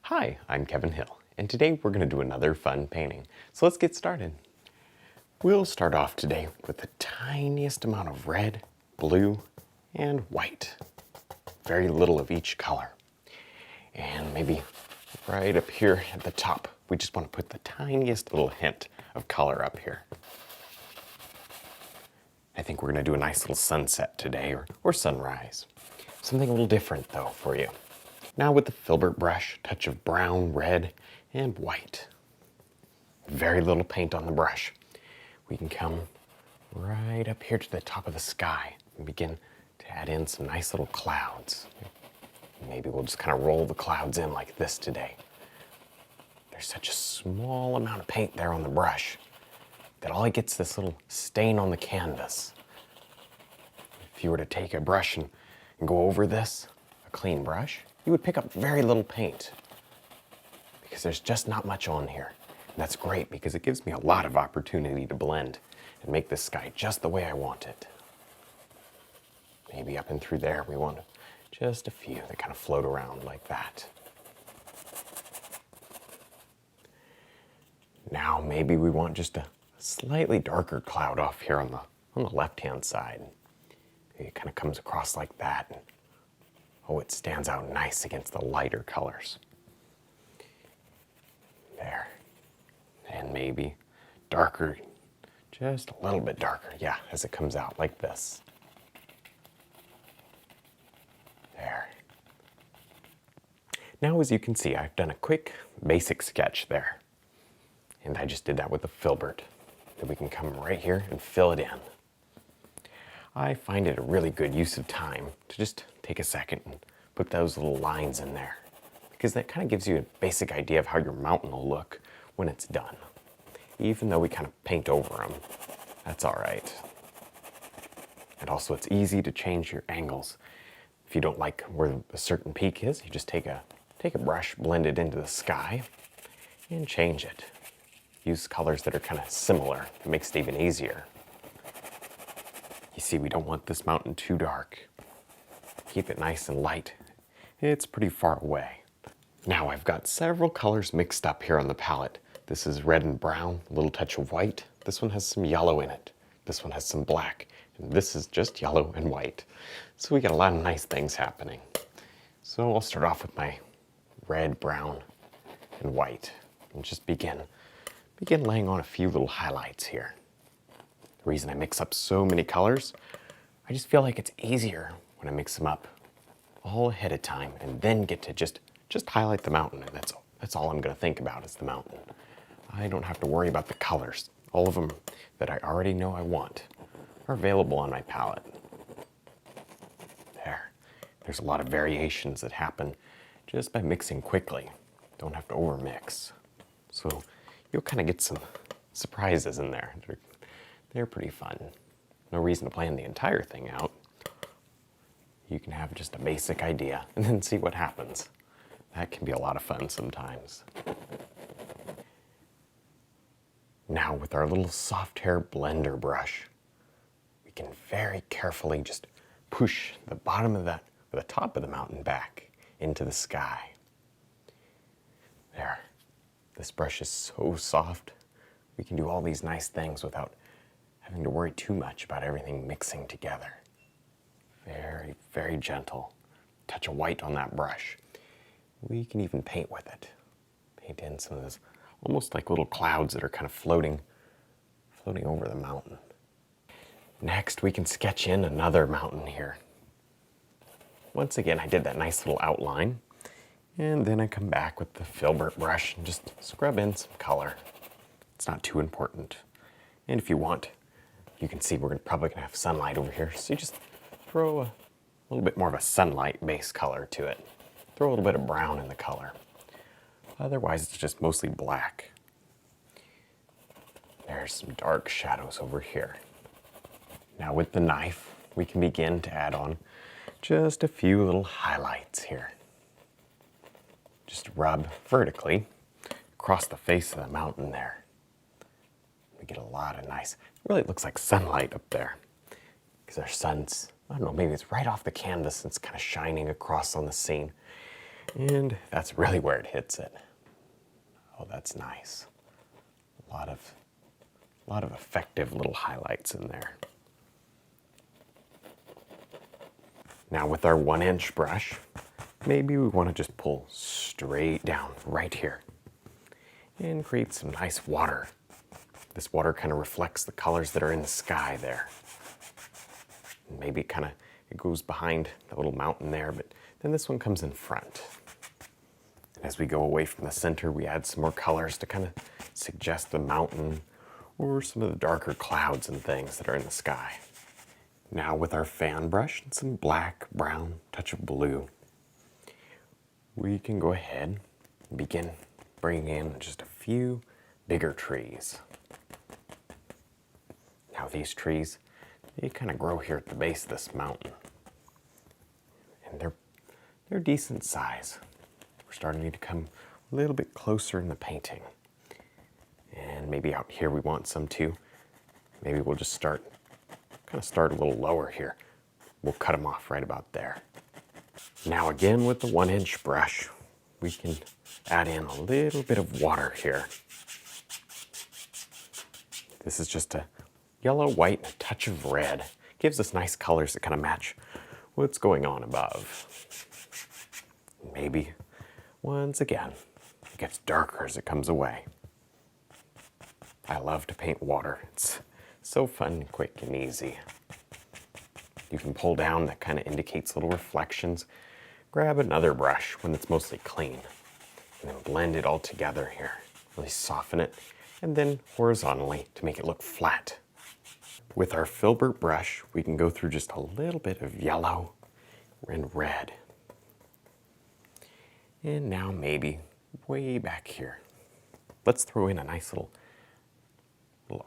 Hi, I'm Kevin Hill, and today we're going to do another fun painting. So let's get started. We'll start off today with the tiniest amount of red, blue, and white. Very little of each color. And maybe right up here at the top, we just want to put the tiniest little hint of color up here. I think we're going to do a nice little sunset today, or sunrise. Something a little different though for you. Now with the filbert brush, touch of brown, red, and white. Very little paint on the brush. We can come right up here to the top of the sky and begin to add in some nice little clouds. Maybe we'll just kind of roll the clouds in like this today. There's such a small amount of paint there on the brush that all it gets this little stain on the canvas. If you were to take a brush and go over this, a clean brush, you would pick up very little paint because there's just not much on here. And that's great because it gives me a lot of opportunity to blend and make this sky just the way I want it. Maybe up and through there we want just a few that kind of float around like that. Now maybe we want just a slightly darker cloud off here on the left-hand side. It kind of comes across like that. And, oh, it stands out nice against the lighter colors. There. And maybe darker, just a little bit darker, yeah, as it comes out like this. There. Now, as you can see, I've done a quick, basic sketch there. And I just did that with the filbert. Then we can come right here and fill it in. I find it a really good use of time to just take a second and put those little lines in there, because that kind of gives you a basic idea of how your mountain will look when it's done. Even though we kind of paint over them, that's all right. And also it's easy to change your angles. If you don't like where a certain peak is, you just take a brush, blend it into the sky, and change it. Use colors that are kind of similar. It makes it even easier. You see, we don't want this mountain too dark. Keep it nice and light. It's pretty far away. Now I've got several colors mixed up here on the palette. This is red and brown, a little touch of white. This one has some yellow in it. This one has some black. And this is just yellow and white. So we got a lot of nice things happening. So I'll start off with my red, brown, and white. And just begin laying on a few little highlights here. The reason I mix up so many colors, I just feel like it's easier when I mix them up all ahead of time and then get to just highlight the mountain, and that's all I'm going to think about is the mountain. I don't have to worry about the colors. All of them that I already know I want are available on my palette. There's a lot of variations that happen just by mixing quickly. Don't have to overmix. So you'll kind of get some surprises in there. They're pretty fun. No reason to plan the entire thing out. You can have just a basic idea and then see what happens. That can be a lot of fun sometimes. Now with our little soft hair blender brush, we can very carefully just push the bottom of that, or the top of the mountain back into the sky. There. This brush is so soft. We can do all these nice things without having to worry too much about everything mixing together. Very, very gentle. Touch of white on that brush. We can even paint with it. Paint in some of those almost like little clouds that are kind of floating over the mountain. Next, we can sketch in another mountain here. Once again, I did that nice little outline, and then I come back with the filbert brush and just scrub in some color. It's not too important. And if you want, you can see we're probably gonna have sunlight over here, so you just throw a little bit more of a sunlight-based color to it. Throw a little bit of brown in the color. Otherwise, it's just mostly black. There's some dark shadows over here. Now with the knife, we can begin to add on just a few little highlights here. Just rub vertically across the face of the mountain there. We get a lot of nice, it really looks like sunlight up there. Because our sun's, I don't know, maybe it's right off the canvas and it's kind of shining across on the scene. And that's really where it hits it. Oh, that's nice. A lot of effective little highlights in there. Now with our 1-inch brush, maybe we want to just pull straight down right here and create some nice water. This water kind of reflects the colors that are in the sky there. And maybe it goes behind the little mountain there, but then this one comes in front. And as we go away from the center, we add some more colors to kind of suggest the mountain or some of the darker clouds and things that are in the sky. Now with our fan brush and some black, brown, touch of blue, we can go ahead and begin bringing in just a few bigger trees. Now these trees, they kind of grow here at the base of this mountain. And they're decent size. We're starting to come a little bit closer in the painting. And maybe out here we want some too. Maybe we'll just start a little lower here. We'll cut them off right about there. Now again with the 1-inch brush, we can add in a little bit of water here. This is just a yellow, white, and a touch of red. Gives us nice colors that kind of match what's going on above. Maybe, once again, it gets darker as it comes away. I love to paint water. It's so fun and quick and easy. You can pull down, that kind of indicates little reflections. Grab another brush when it's mostly clean, and then blend it all together here. Really soften it, and then horizontally to make it look flat. With our filbert brush, we can go through just a little bit of yellow and red. And now maybe way back here, let's throw in a nice little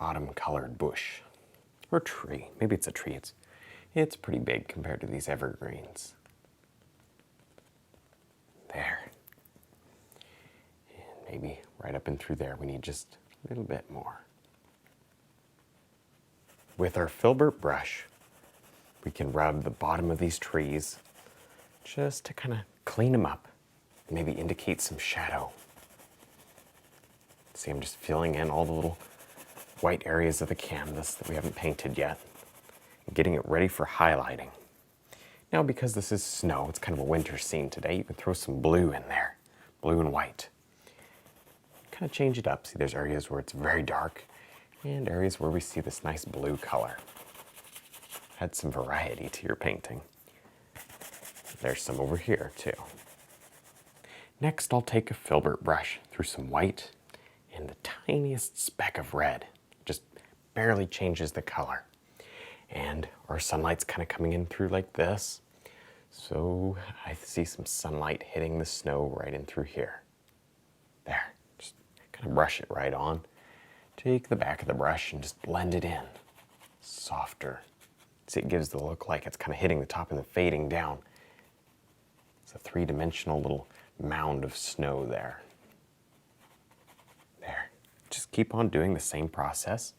autumn colored bush or tree. Maybe it's a tree. It's pretty big compared to these evergreens. There. And maybe right up and through there we need just a little bit more. With our filbert brush, we can rub the bottom of these trees just to kind of clean them up, maybe indicate some shadow. See, I'm just filling in all the little white areas of the canvas that we haven't painted yet, and getting it ready for highlighting. Now, because this is snow, it's kind of a winter scene today, you can throw some blue in there, blue and white. Kind of change it up. See, there's areas where it's very dark and areas where we see this nice blue color. Add some variety to your painting. There's some over here too. Next, I'll take a filbert brush through some white and the tiniest speck of red. Just barely changes the color. And our sunlight's kind of coming in through like this. So I see some sunlight hitting the snow right in through here. There, just kind of brush it right on. Take the back of the brush and just blend it in. Softer. See, it gives the look like it's kind of hitting the top and then fading down. It's a three-dimensional little mound of snow there. There. Just keep on doing the same process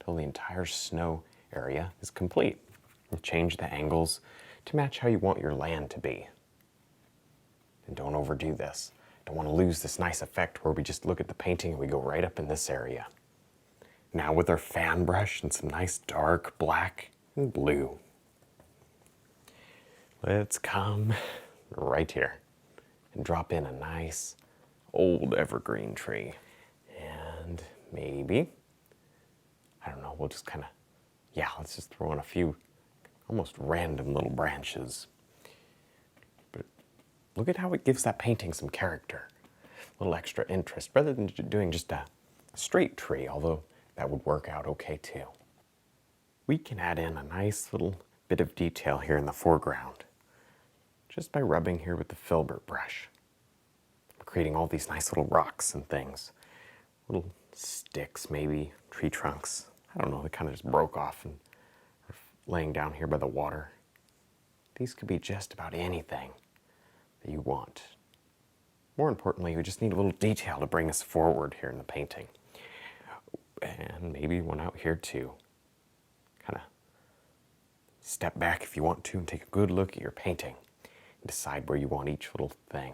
until the entire snow area is complete. And change the angles to match how you want your land to be. And don't overdo this. Don't want to lose this nice effect where we just look at the painting and we go right up in this area. Now with our fan brush and some nice dark black and blue, let's come right here and drop in a nice old evergreen tree. And maybe, I don't know, we'll just kind of, let's just throw in a few almost random little branches. But look at how it gives that painting some character, a little extra interest, rather than doing just a straight tree, although that would work out okay too. We can add in a nice little bit of detail here in the foreground, just by rubbing here with the filbert brush. Creating all these nice little rocks and things. Little sticks, maybe, tree trunks. I don't know, they kind of just broke off and are laying down here by the water. These could be just about anything that you want. More importantly, we just need a little detail to bring us forward here in the painting. And maybe one out here too. Kind of step back if you want to and take a good look at your painting and decide where you want each little thing.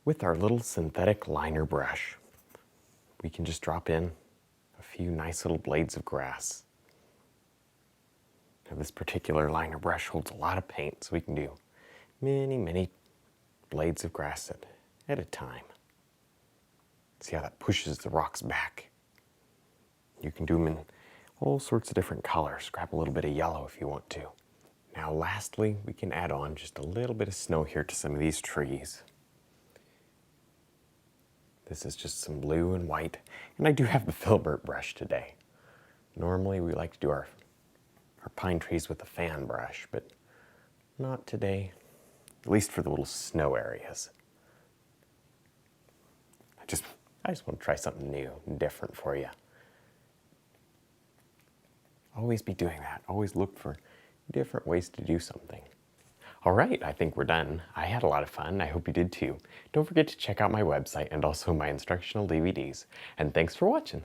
With our little synthetic liner brush, we can just drop in a few nice little blades of grass. Now, this particular liner brush holds a lot of paint, so we can do many blades of grass at a time. See how that pushes the rocks back? You can do them in all sorts of different colors. Grab a little bit of yellow if you want to. Now lastly, we can add on just a little bit of snow here to some of these trees. This is just some blue and white, and I do have the filbert brush today. Normally we like to do our pine trees with a fan brush, but not today, at least for the little snow areas. I just want to try something new and different for you. Always be doing that. Always look for different ways to do something. All right, I think we're done. I had a lot of fun. I hope you did too. Don't forget to check out my website and also my instructional DVDs. And thanks for watching.